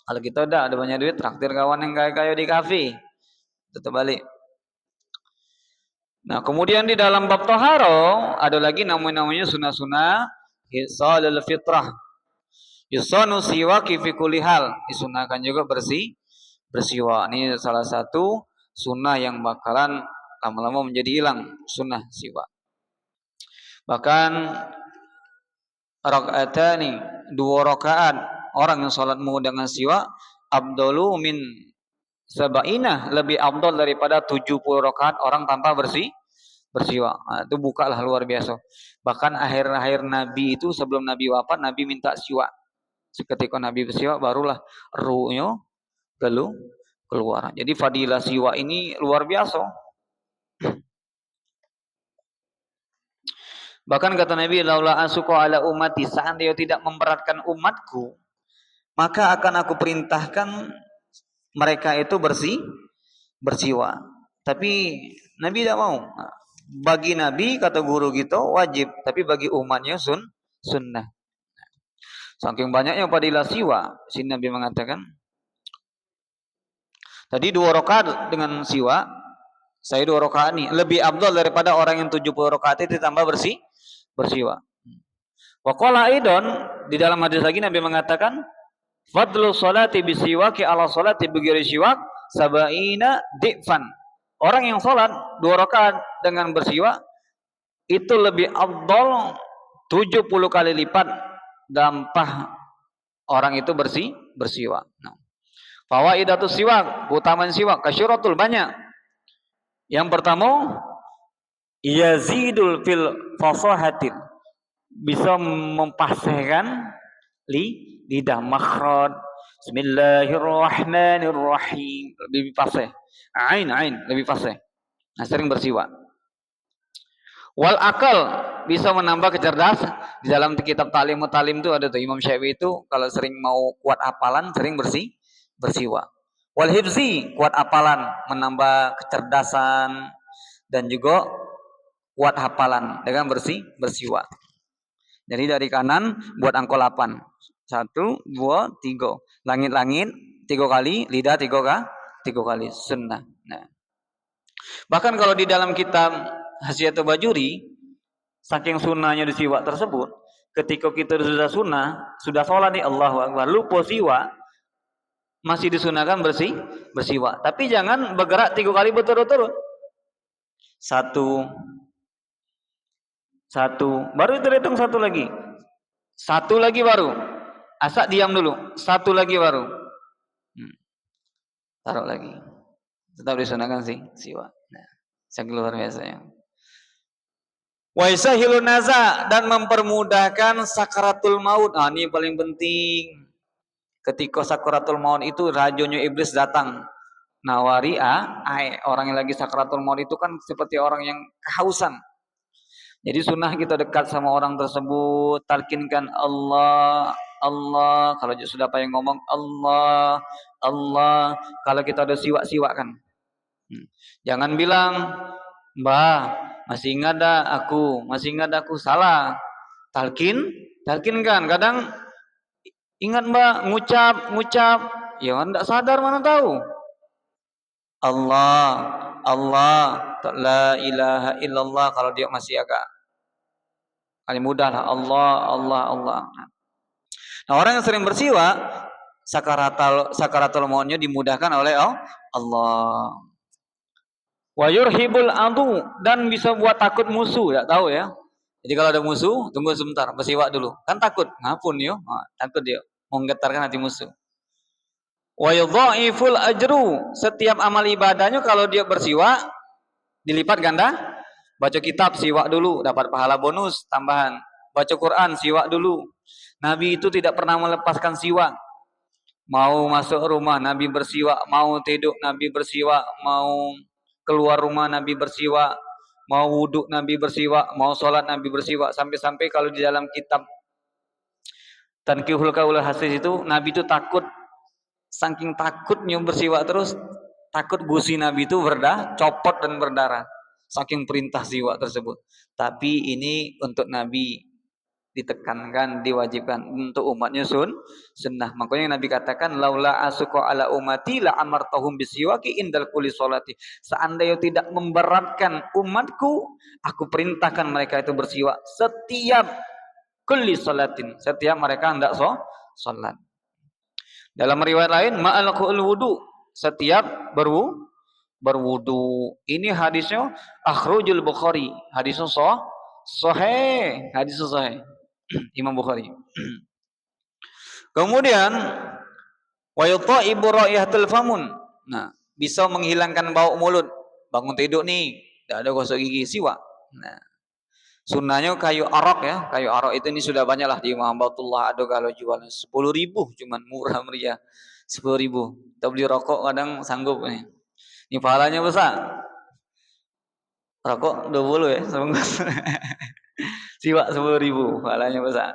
Kalau kita udah ada banyak duit, traktir kawan yang kaya-kaya di kafe. Tetap balik. Nah, kemudian di dalam bab taharo ada lagi namanya sunnah-sunnah hisalul fitrah. Yusanu siwaki fi kulli hal. Disunahkan juga bersiwak. Ini salah satu sunnah yang bakalan lama-lama menjadi hilang, sunnah siwak. Bahkan rakaatani, 2 rakaat orang yang salat menggunakan siwak afdalu min sabaina, lebih afdal daripada 70 rakaat orang tanpa bersiwak. Nah, itu bukalah luar biasa. Bahkan akhir-akhir Nabi itu sebelum Nabi wafat, Nabi minta siwak. Seketika Nabi bersiwak barulah ruhnya keluar. Jadi fadilah siwak ini luar biasa. Bahkan kata Nabi, laula asuqa ala ummati, seandainya tidak memberatkan umatku, maka akan aku perintahkan mereka itu bersiwak. Tapi Nabi tidak mau. Bagi Nabi kata guru gitu wajib, tapi bagi umatnya sunnah. Saking banyaknya fadilah siwak, sini Nabi mengatakan, tadi 2 rakaat dengan siwak, saya 2 rakaat nih lebih afdal daripada orang yang 70 rakaat itu ditambah bersiwak. Wa qala aidan, di dalam hadis lagi Nabi mengatakan, fadlu sholati bisiwaki ala sholati bighairi siwak sabaina difan. Orang yang sholat 2 rakaat dengan bersiwak itu lebih afdal 70 kali lipat dampah orang itu bersiwak. Nah, fawaidatus siwak, keutamaan siwak kasyuratul banyak. Yang pertama, yazidul fil fasahatin, bisa mempasihkan lidah, makhraj. Bismillahirrahmanirrahim, lebih fasih. Ain lebih fasih. Nah, sering bersiwak. Wal akal, bisa menambah kecerdasan. Di dalam kitab Ta'lim itu ada tuh Imam Syafi'i itu kalau sering mau kuat hafalan sering bersiwak. Wal hifzi, kuat hafalan, menambah kecerdasan dan juga kuat hafalan dengan bersiwak. Jadi dari kanan buat angka 8. 1, 2, 3. Langit-langit 3 kali, lidah 3 kali, sunnah. Nah. Bahkan kalau di dalam kitab Hasyiatul Bajuri, saking sunnahnya di siwak tersebut, ketika kita sudah sunnah, sudah sholat nih Allahu Akbar, lupa siwak, masih disunahkan bersiwak. Tapi jangan bergerak 3 kali berturut-turut. 1, baru terhitung 1 lagi. 1 lagi baru. Asal diam dulu. 1 lagi baru. Taruh lagi. Tetap disunahkan siwak. Nah, sangat luar biasa ya. Wa yasahilun naza, dan mempermudahkan sakaratul maut. Nah, ini paling penting. Ketika sakaratul maut itu rajanya iblis datang. Nawari orang yang lagi sakaratul maut itu kan seperti orang yang kehausan. Jadi sunnah kita dekat sama orang tersebut, talkinkan Allah, Allah. Kalau sudah pengen ngomong Allah, Allah. Kalau kita ada siwak kan. Jangan bilang, Mbah, masih ingat aku, salah. Talkinkan. Kadang ingat Mbah, ngucap, ya enggak sadar mana tahu. Allah, la ilaha illallah, kalau dia masih agak kali mudah lah, Allah. Nah, orang yang sering bersiwak, sakaratul mautnya dimudahkan oleh Allah. Wa yurhibul adu, dan bisa buat takut musuh, ya tahu ya. Jadi kalau ada musuh, tunggu sebentar, bersiwak dulu. Kan takut, ngapun yo, takut dia, menggetarkan hati musuh. Wa yudha'iful ajru, setiap amal ibadahnya kalau dia bersiwak dilipat ganda. Baca kitab siwak dulu, dapat pahala bonus tambahan. Baca Quran siwak dulu. Nabi itu tidak pernah melepaskan siwak. Mau masuk rumah Nabi bersiwak, mau tidur Nabi bersiwak, mau keluar rumah Nabi bersiwak, mau wudhu Nabi bersiwak, mau sholat Nabi bersiwak, sampai-sampai kalau di dalam kitab Tankihul Qaulul Hasis itu Nabi itu takut, saking takutnya bersiwak terus, takut gusi Nabi itu copot dan berdarah, saking perintah siwak tersebut. Tapi ini untuk Nabi ditekankan, diwajibkan, untuk umatnya sunnah. Makanya Nabi katakan laula asuqa ala ummati la amartahum bisiwaki indal kulli sholati. Seandainya tidak memberatkan umatku, aku perintahkan mereka itu bersiwak setiap kulli sholatin, setiap mereka hendak sholat. Dalam riwayat lain ma'al wudu, setiap berwudu. Ini hadisnya akhrajul Bukhari, hadisnya sahih, hadis sahih. Imam Bukhari. Kemudian wa yutaibu raihatul famun. Nah, bisa menghilangkan bau mulut. Bangun tidur nih, tidak ada gosok gigi, siwak. Nah, sunnahnya kayu arok ya. Kayu arok itu ini sudah banyak lah di Muhammadullah, ada kalau jualnya 10.000, cuman murah meriah. 10.000. Kita beli rokok kadang sanggup nih. Ini pahalanya besar. Rokok 20 ya, sebungkus. Siwak 10.000, pahalanya besar.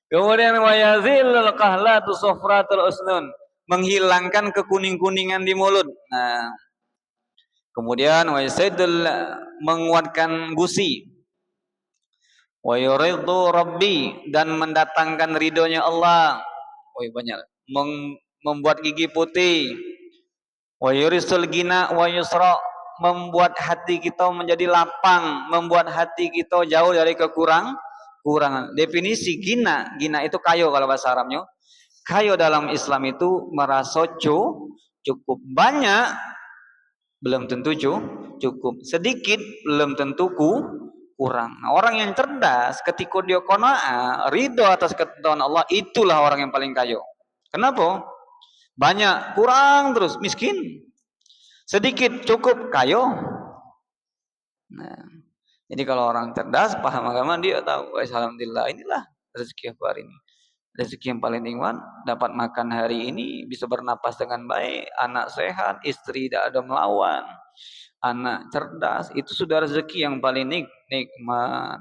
Kemudian wayazilul qahlatu sufratul usnun, menghilangkan kekuning-kuningan di mulut. Nah, kemudian wayasidul, menguatkan gusi. Wa yuridu rabbi, dan mendatangkan ridhonya Allah. Banyak. Membuat gigi putih. Wa yurisul gina wa yusra, membuat hati kita menjadi lapang, membuat hati kita jauh dari kekurangan. Definisi gina itu kayo kalau bahasa Arabnya. Kayo dalam Islam itu merasa cukup, banyak belum tentu cukup, sedikit belum tentu kurang. Nah, orang yang cerdas ketika dia qanaah, ridho atas ketentuan Allah, itulah orang yang paling kayo. Kenapa? Banyak kurang terus miskin, sedikit cukup kayo. Nah, jadi kalau orang cerdas paham agama, dia tahu, alhamdulillah inilah rezeki aku hari ini. Rezeki yang paling nikmat, dapat makan hari ini, bisa bernapas dengan baik, anak sehat, istri tidak ada melawan, anak cerdas, itu sudah rezeki yang paling nikmat.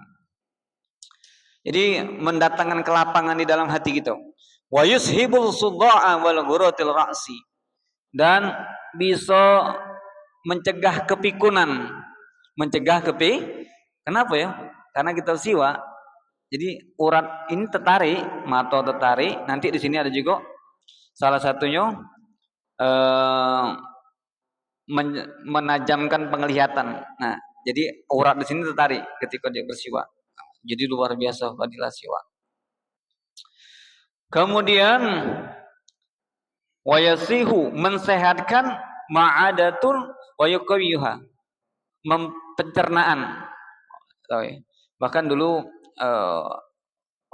Jadi mendatangkan kelapangan di dalam hati kita. Wa yushibul sudha'a wal ghuratil ra'si, dan bisa mencegah kepikunan. Kenapa ya? Karena kita siwa. Jadi urat ini tertarik, mata tertarik. Nanti di sini ada juga salah satunya menajamkan penglihatan. Nah, jadi urat di sini tertarik ketika dia bersiwak. Jadi luar biasa fadilah siwak. Kemudian wayasihu, mensehatkan ma'adatul wayuqawiyuha, pencernaan. Bahkan dulu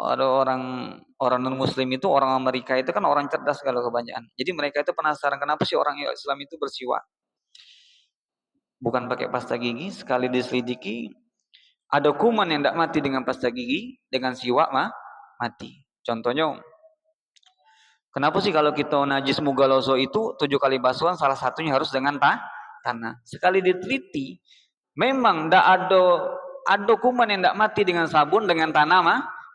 ada orang non muslim itu, orang Amerika itu kan orang cerdas kalau kebanyakan. Jadi mereka itu penasaran kenapa sih orang Islam itu bersiwak. Bukan pakai pasta gigi, sekali diselidiki ada kuman yang tidak mati dengan pasta gigi, dengan siwak mati. Contohnya, kenapa sih kalau kita najis mugaloso itu 7 kali basuhan, salah satunya harus dengan tanah. Sekali diteliti, memang tidak ada kuman yang tidak mati dengan sabun, dengan tanah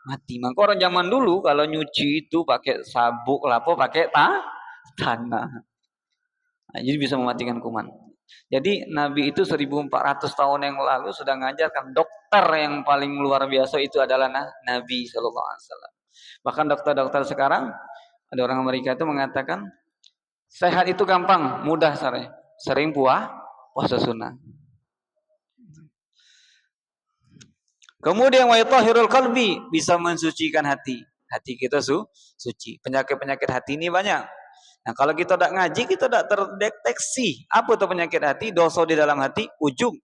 mati. Maka orang zaman dulu kalau nyuci itu pakai sabuk, lapo pakai tanah. Nah, jadi bisa mematikan kuman. Jadi Nabi itu 1400 tahun yang lalu sudah mengajarkan. Dokter yang paling luar biasa itu adalah Nabi Sallallahu Alaihi Wasallam. Bahkan dokter-dokter sekarang, ada orang Amerika itu mengatakan sehat itu gampang, mudah, sering puasa sunnah. Kemudian wa yutahhirul qalbi, bisa mensucikan hati. Hati kita suci. Penyakit-penyakit hati ini banyak. Nah, kalau kita tidak ngaji, kita tidak terdeteksi apa itu penyakit hati, dosa di dalam hati, ujub,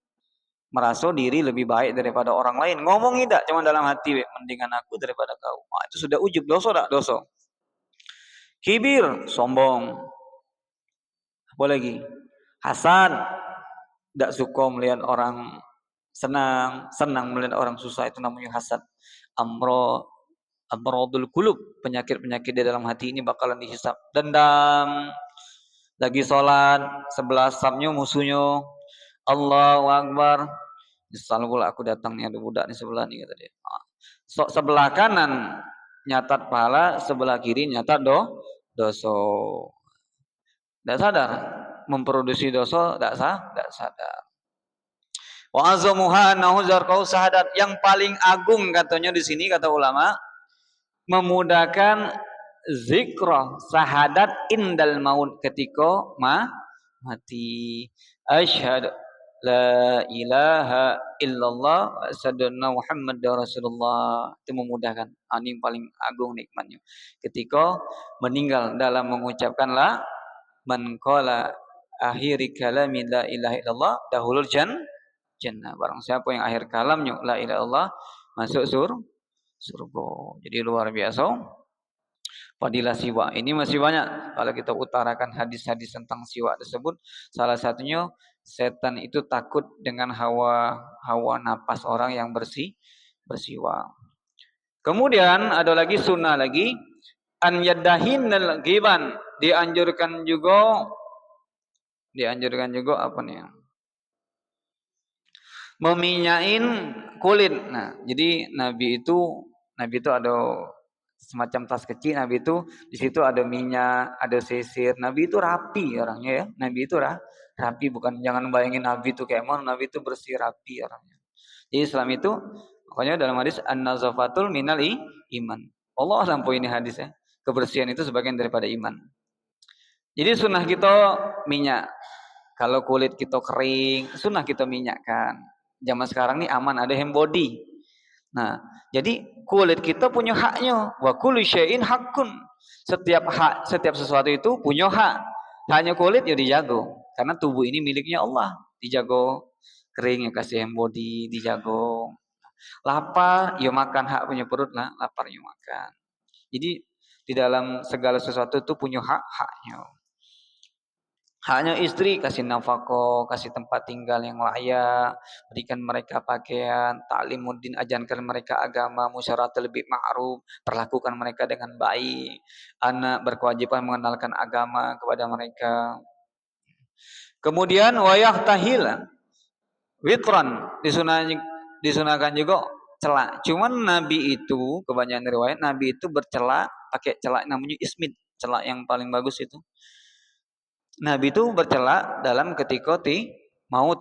merasa diri lebih baik daripada orang lain. Ngomong tidak, cuma dalam hati, mendingan aku daripada kau. Nah, itu sudah ujub, dosa tak? Dosa. Kibir, sombong. Apa lagi? Hasad, tidak suka melihat orang senang melihat orang susah, itu namanya hasad. Amradul qulub, penyakit-penyakit di dalam hati ini bakalan dihisab. Dendam, lagi sholat, sebelah safnya musuhnya, Allahu Akbar, Selalu pula aku datang nih ada budak di sebelah nih kata dia. Sebelah kanan nyatat pahala, sebelah kiri nyatat dosa. Tidak sadar memproduksi dosa, tidak sadar. Wa azamuha annahu zarqau sahadat, yang paling agung katanya di sini kata ulama memudahkan zikrah sahadat indal maut, ketika mati. Asyhadu la ilaha illallah asyhadu anna muhammadar rasulullah, itu memudahkan. Ini yang paling agung nikmatnya ketika meninggal dalam mengucapkan la man qala akhiri kalami la ilaha illallah dahulul jannah. Barang siapa yang akhir kalamnya la ilaha illallah masuk surga. Jadi luar biasa fadilah siwak. Ini masih banyak kalau kita utarakan hadis-hadis tentang siwak tersebut. Salah satunya setan itu takut dengan hawa napas orang yang bersiwak. Kemudian ada lagi sunnah lagi, an yadahinal ghiban, dianjurkan juga apa nih? Meminyain kulit. Nah, jadi Nabi itu ada semacam tas kecil. Nabi itu di situ ada minyak, ada sisir. Nabi itu rapi orangnya ya. Nabi itu rapi, bukan jangan bayangin Nabi itu kayak mana. Nabi itu bersih rapi orangnya. Jadi Islam itu pokoknya dalam hadis an-nazafatul minal iman. Allah lampu ini hadis ya. Kebersihan itu sebagian daripada iman. Jadi sunnah kita minyak. Kalau kulit kita kering, sunnah kita minyakkan. Zaman sekarang ini aman, ada hand body. Nah, jadi kulit kita punya haknya. Wa kullu syai'in haqqun. Setiap sesuatu itu punya hak. Hanya kulit ya dijaga. Karena tubuh ini miliknya Allah. Dijaga kering ya kasih hand body, dijaga. Lapar ya makan, hak punya perut lah, lapar ya makan. Jadi di dalam segala sesuatu itu punya haknya. Haknya istri kasih nafkah, kasih tempat tinggal yang layak, berikan mereka pakaian, ta'limuddin, ajarkan mereka agama, musyaratul bil ma'ruf, perlakukan mereka dengan baik. Anak berkewajiban mengenalkan agama kepada mereka. Kemudian wayah tahil, witran, disunahkan juga celak. Cuman Nabi itu kebanyakan riwayat Nabi itu bercelak pakai celak namanya ismid, celak yang paling bagus itu. Nabi itu bercelak dalam ketika mau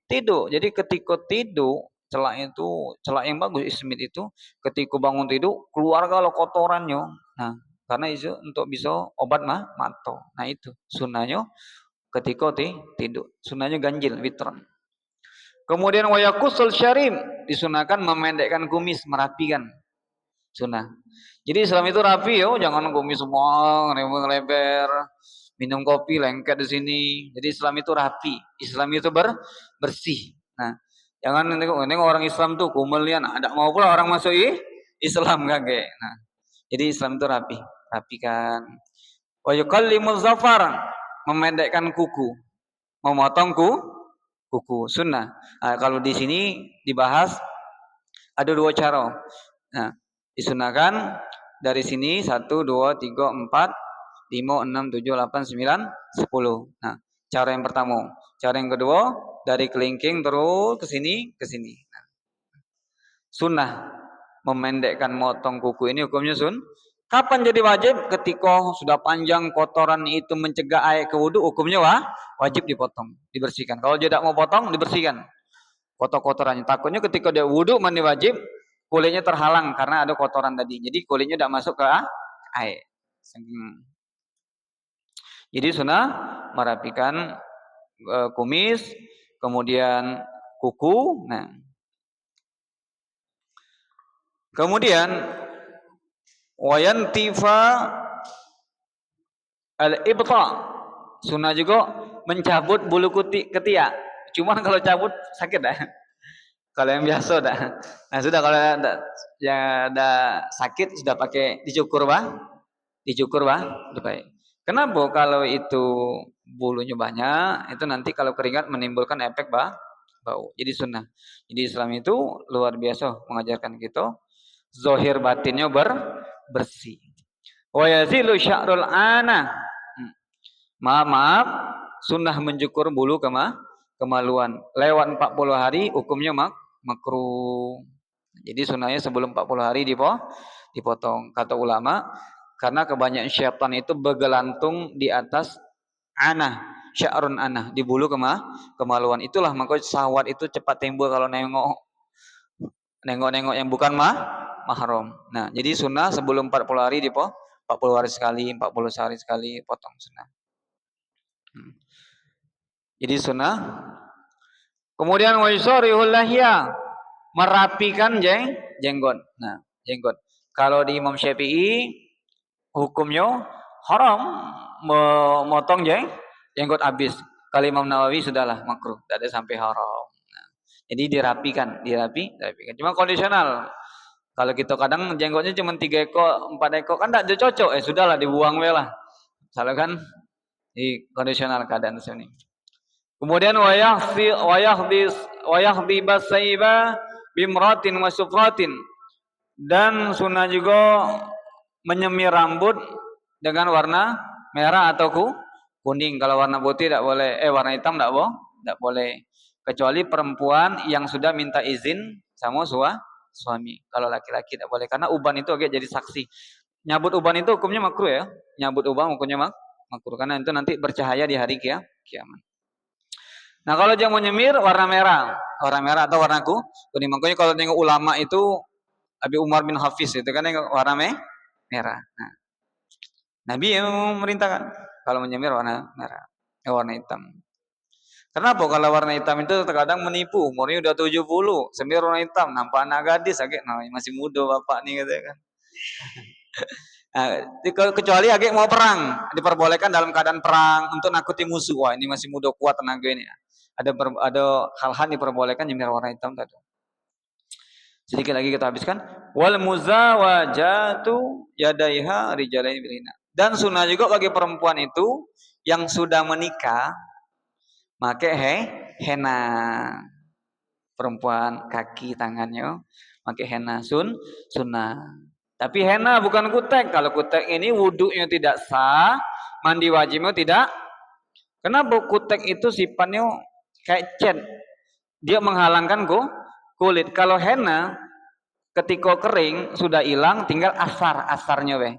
tidur. Jadi ketika tidur, celak itu celak yang bagus ismid itu ketika bangun tidur keluar kalau kotorannya. Nah, karena itu untuk bisa obat mata. Nah, itu sunnahnya ketika tidur. Sunnahnya ganjil witron. Kemudian wayakusul syarim, disunahkan memendekkan kumis, merapikan. Sunnah. Jadi Islam itu rapi yo, jangan kumis semua lebar. Minum kopi lengket di sini. Jadi Islam itu rapi, Islam itu bersih. Nah, jangan ini orang Islam tuh kumelian, ada mau pula orang masuk Islam kagak. Nah, jadi Islam itu rapikan. Wa yuqallimuz zafar, memendekkan kuku, memotong kuku, sunnah. Nah, kalau di sini dibahas ada 2 cara. Nah, disunahkan dari sini 1, 2, 3, 4, 5, 6, 7, 8, 9, 10. Nah, cara yang pertama. Cara yang kedua, dari kelingking terus ke sini. Nah, sunnah memendekkan motong kuku ini hukumnya Kapan jadi wajib? Ketika sudah panjang kotoran itu mencegah air ke wudhu, hukumnya wajib dipotong, dibersihkan. Kalau dia tidak mau potong, dibersihkan kotor-kotorannya. Takutnya ketika dia wudhu mandi wajib, kulitnya terhalang karena ada kotoran tadi. Jadi kulitnya tidak masuk ke air. Jadi sunnah merapikan kumis, kemudian kuku. Nah, kemudian wayantifa al-ibta, sunnah juga mencabut bulu ketiak. Cuman kalau cabut sakit dah. Kalau yang biasa dah. Nah, sudah kalau yang ada sakit sudah pakai dicukur baik. Kenapa kalau itu bulunya banyak, itu nanti kalau keringat menimbulkan efek bau. Jadi sunnah. Jadi Islam itu luar biasa mengajarkan kita zahir batinnya bersih. Wa yazilu sya'rul ana. Maaf, sunnah mencukur bulu kemaluan. Lewat 40 hari hukumnya makruh. Jadi sunahnya sebelum 40 hari dipotong. Kata ulama, karena kebanyakan syaitan itu bergelantung di atas sya'run anah, di bulu kemaluan. Itulah maka syahwat itu cepat timbul kalau nengok yang bukan mahram. Nah, jadi sunnah sebelum 40 hari 40 hari sekali, 40 hari sekali potong sunnah. Jadi sunnah. Kemudian wa yusarihul lahya, merapikan jenggot. Nah, jenggot. Kalau di Imam Syafi'i hukumnya haram memotong jenggot habis. Kalau Imam Nawawi sudahlah makruh, tidak ada sampai haram. Nah, jadi dirapikan. Cuma kondisional. Kalau kita kadang jenggotnya cuma 3 ekor, 4 ekor kan tidak cocok. Sudahlah dibuang lah. Salah kan? Di kondisional keadaan sini. Kemudian wayahdi basaiba bimratin wa sufratin, dan sunnah juga menyemir rambut dengan warna merah atau kuning. Kalau warna putih tidak boleh, warna hitam tidak boleh. Kecuali perempuan yang sudah minta izin sama suami. Kalau laki-laki tidak boleh, karena uban itu agak jadi saksi. Nyabut uban itu hukumnya makruh ya. Nyabut uban hukumnya makruh, karena itu nanti bercahaya di hari kiamat. Nah, kalau yang mau nyemir warna merah atau warna kuning. Makanya kalau tengok ulama itu Abi Umar bin Hafiz itu kan yang warna merah. Nah, Nabi yang memerintahkan kalau menyemir warna merah, warna hitam. Kenapa? Kalau warna hitam itu terkadang menipu. Umurnya udah 70, semir warna hitam, nampak anak gadis, masih muda bapak nih gitu kan. Nah, kecuali agak mau perang, diperbolehkan dalam keadaan perang untuk nakuti musuh. Wah, ini masih muda kuat tenaga ini. Ada hal-hal diperbolehkan nyemir warna hitam tadi. Sedikit lagi kita habiskan. Wal muzawajatu yadaiha rijalain bilina. Dan sunnah juga bagi perempuan itu yang sudah menikah pakai henna. Perempuan kaki tangannya pakai henna sunnah. Tapi henna bukan kutek. Kalau kutek ini wudunya tidak sah, mandi wajibnya tidak. Kenapa kutek itu sifatnya kayak cat? Dia menghalangkan kulit. Kalau henna ketika kering sudah hilang, tinggal asarnya weh.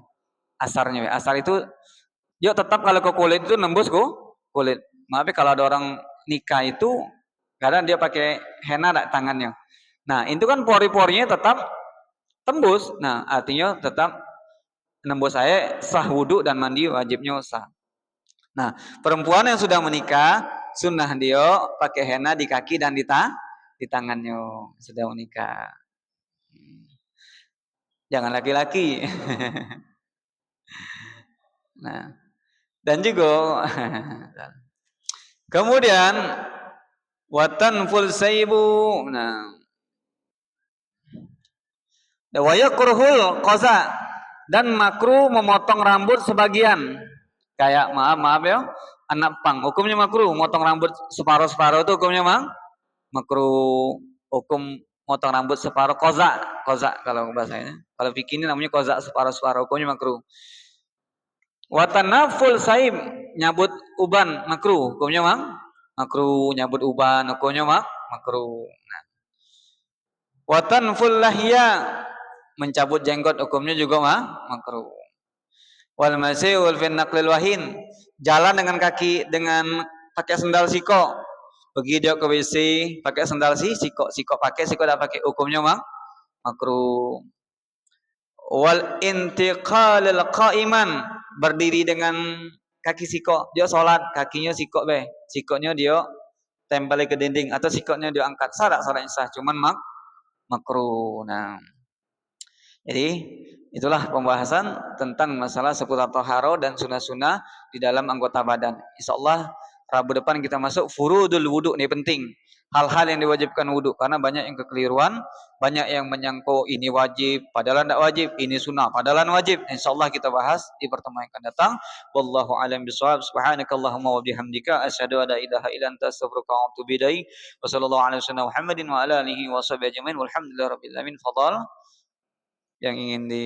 Asar itu dia tetap kalau ke kulit itu nembus kulit. Tapi kalau ada orang nikah itu kadang dia pakai henna tangannya. Nah, itu kan pori-porinya tetap tembus. Nah, artinya tetap nembus saya sah wudu dan mandi wajibnya sah. Nah, perempuan yang sudah menikah sunnah dia pakai henna di kaki dan di tangannya sudah menikah. Jangan laki-laki. Nah, dan juga kemudian watan full saibu. Nah, wayakurhul qaza, dan makruh memotong rambut sebagian. Kayak maaf ya, anak pang hukumnya makruh, motong rambut separuh-separuh itu hukumnya makruh. Hukum motong rambut separuh qaza kalau bahasanya. Kalau fikih ini namanya qaza, separuh-separuh, hukumnya makruh. Watanaful saib, nyabut uban makruh, hukumnya makruh. Nyabut uban hukumnya makruh. Nah, watanful lahya, mencabut jenggot hukumnya juga makruh. Wal masyul fi naqlil wahin, jalan dengan kaki dengan pakai sendal siko. Pergi dia ke WC pakai sendal siko pakai, siko tidak pakai, hukumnya makruh. Wal intiqalil qa'iman, berdiri dengan kaki siko. Dia sholat kakinya siko sikonya dia tempel ke dinding atau sikonya dia angkat, syarat-syaratnya sah, cuman makruh. Nah, jadi itulah pembahasan tentang masalah seputar taharah dan sunnah-sunnah di dalam anggota badan. Insyaallah Rabu depan kita masuk furudul wudu, ini penting. Hal-hal yang diwajibkan wudu, karena banyak yang kekeliruan, banyak yang menyangkut ini wajib padahal tidak wajib, ini sunnah padahal wajib. Insyaallah kita bahas di pertemuan yang akan datang. Wallahu a'lam bishawab. Subhanakallahumma wa bihamdika asyhadu an la ilaha illa anta astaghfiruka wa atubu ilaik. Wa sallallahu alaihi wasallam Muhammadin wa ala alihi wa sahbihi ajmain. Walhamdulillahirabbil alamin. Fadal yang ingin di